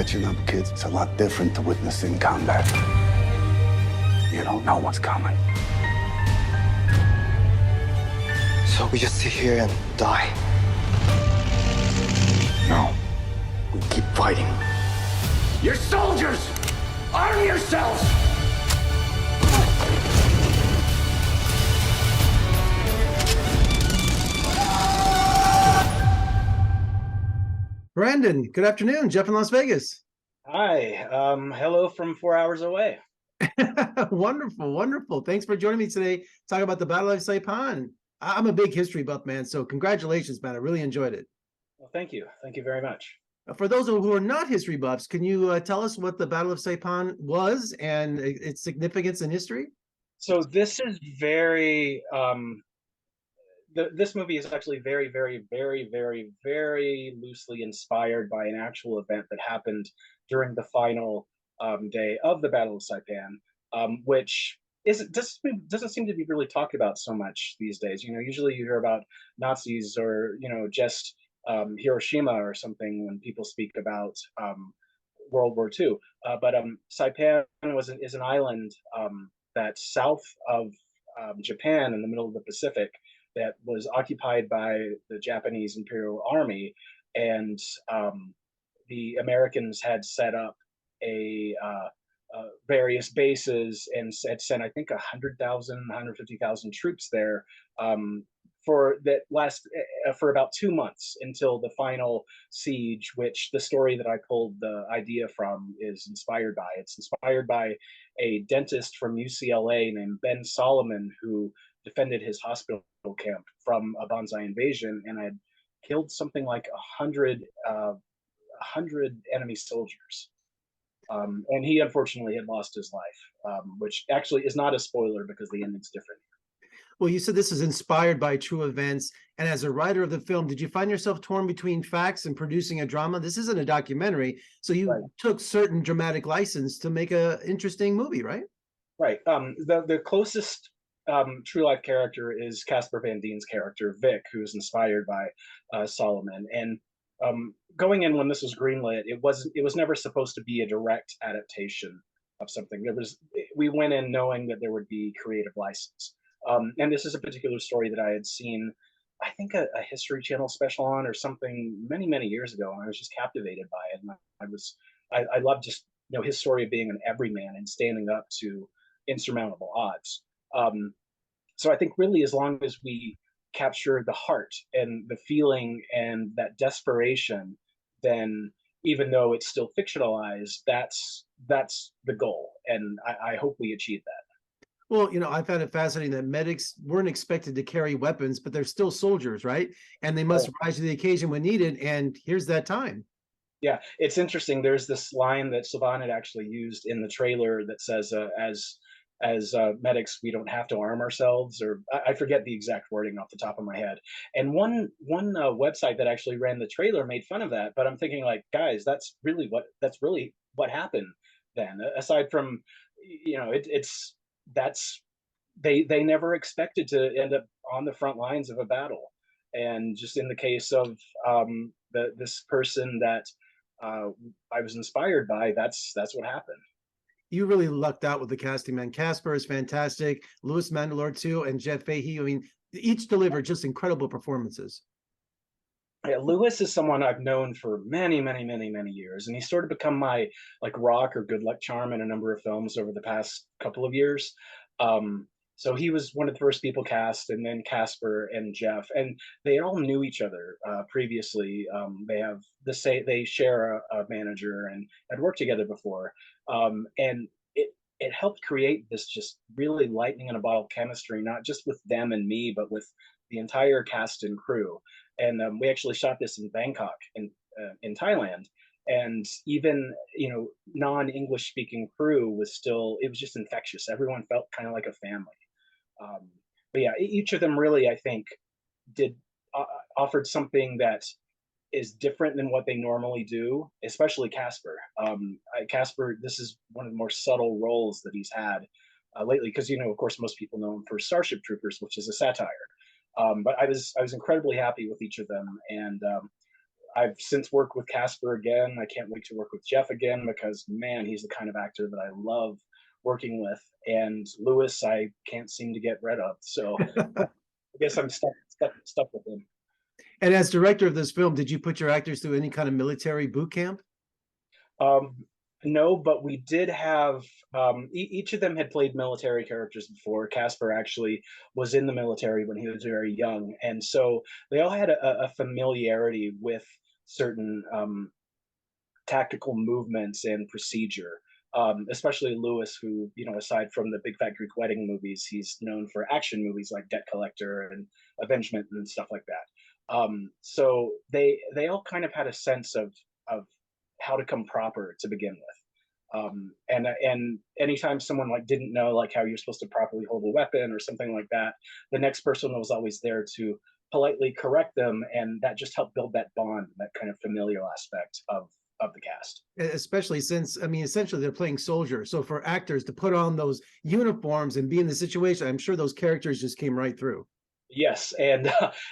catching up, kids. It's a lot different to witnessing combat. You don't know what's coming. So we just sit here and die? No. We keep fighting. You're soldiers! Arm yourselves! Brandon, good afternoon. Jeff in Las Vegas. Hi. Hello from 4 hours away. Wonderful, wonderful. Thanks for joining me today. Talk about the Battle of Saipan. I'm a big history buff, man. So congratulations, man. I really enjoyed it. Well, thank you. Thank you very much. For those who are not history buffs, can you tell us what the Battle of Saipan was and its significance in history? So this is very this movie is actually very, very, very, very, very loosely inspired by an actual event that happened during the final day of the Battle of Saipan, which doesn't seem to be really talked about so much these days. You know, usually you hear about Nazis or just Hiroshima or something when people speak about World War II. But Saipan is an island that's south of Japan in the middle of the Pacific that was occupied by the Japanese Imperial Army, and the Americans had set up a various bases and had sent, I think, 100,000, 150,000 troops there for about 2 months until the final siege, which the story that I pulled the idea from is inspired by. It's inspired by a dentist from UCLA named Ben Solomon, who defended his hospital camp from a Banzai invasion and had killed something like 100 enemy soldiers. And he unfortunately had lost his life, which actually is not a spoiler because the ending's different. Well, you said this is inspired by true events. And as a writer of the film, did you find yourself torn between facts and producing a drama? This isn't a documentary. So you took certain dramatic license to make an interesting movie, right? Right. The closest true life character is Casper Van Dien's character, Vic, who's inspired by Solomon. And going in when this was greenlit, it was never supposed to be a direct adaptation of something. We went in knowing that there would be creative license. And this is a particular story that I had seen, I think, a History Channel special on or something many, many years ago, and I was just captivated by it. And I loved just his story of being an everyman and standing up to insurmountable odds. So I think really, as long as we capture the heart and the feeling and that desperation, then even though it's still fictionalized, that's the goal, and I hope we achieve that. Well, I found it fascinating that medics weren't expected to carry weapons, but they're still soldiers, right? And they must rise to the occasion when needed. And here's that time. Yeah, it's interesting. There's this line that Saban had actually used in the trailer that says, as medics, we don't have to arm ourselves, or I forget the exact wording off the top of my head. And one website that actually ran the trailer made fun of that. But I'm thinking, like, guys, that's really what happened then. Aside from, they never expected to end up on the front lines of a battle. And just in the case of this person that I was inspired by, that's what happened. You really lucked out with the casting, man. Casper is fantastic. Louis Mandylor too, and Jeff Fahey. I mean, each delivered just incredible performances. Yeah, Louis is someone I've known for many, many, many, many years, and he's sort of become my rock or good luck charm in a number of films over the past couple of years. So he was one of the first people cast, and then Casper and Jeff, and they all knew each other previously. They share a manager and had worked together before, and it helped create this just really lightning in a bottle chemistry, not just with them and me, but with the entire cast and crew. And we actually shot this in Bangkok, in Thailand, and even non-English speaking crew it was just infectious. Everyone felt kind of like a family. But yeah, each of them really, I think, offered something that is different than what they normally do, especially Casper. Casper, this is one of the more subtle roles that he's had lately, because of course most people know him for Starship Troopers, which is a satire. But I was incredibly happy with each of them, and I've since worked with Casper again. I can't wait to work with Jeff again because man, he's the kind of actor that I love working with. And Lewis, I can't seem to get rid of. So I guess I'm stuck with him. And as director of this film, did you put your actors through any kind of military boot camp? No, but we did have each of them had played military characters before. Casper actually was in the military when he was very young, and so they all had a familiarity with certain tactical movements and procedure. Especially Lewis, who, you know, aside from the Big Fat Greek Wedding movies, he's known for action movies like Debt Collector and Avengement and stuff like that. So they all kind of had a sense of how to come proper to begin with. And anytime someone like didn't know like how you're supposed to properly hold a weapon or something like that, the next person was always there to politely correct them, and that just helped build that bond, that kind of familial aspect of the cast. Especially since, I mean, essentially they're playing soldiers. So for actors to put on those uniforms and be in the situation, I'm sure those characters just came right through. Yes, and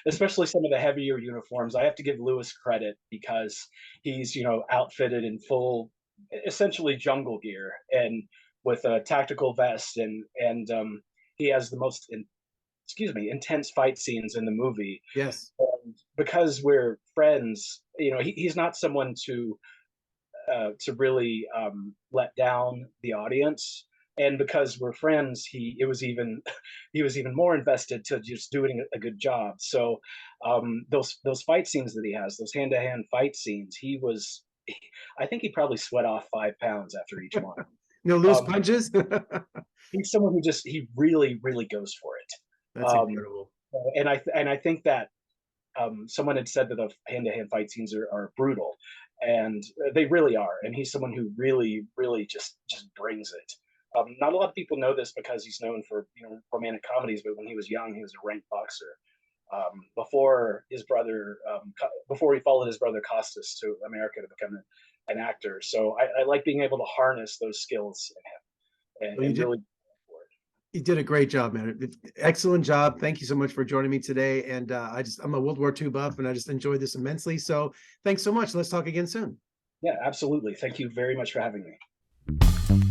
especially some of the heavier uniforms. I have to give Lewis credit because he's, you know, outfitted in full, essentially jungle gear and with a tactical vest, and he has the most, intense fight scenes in the movie. Yes. And because we're friends, you know, he's not someone to really let down the audience. And because we're friends, he was even more invested to just doing a good job. So those fight scenes that he has, those hand-to-hand fight scenes, I think he probably sweat off 5 pounds after each one. No loose punches. He's someone who he really goes for it. That's incredible. And I think that someone had said that the hand-to-hand fight scenes are brutal, and they really are. And he's someone who really just brings it. Not a lot of people know this because he's known for, you know, romantic comedies, but when he was young, he was a ranked boxer. Before he followed his brother Costas to America to become an actor. So I like being able to harness those skills in him and really. You did a great job, man. Excellent job. Thank you so much for joining me today. And I'm a World War II buff, and I just enjoyed this immensely. So thanks so much. Let's talk again soon. Yeah, absolutely. Thank you very much for having me.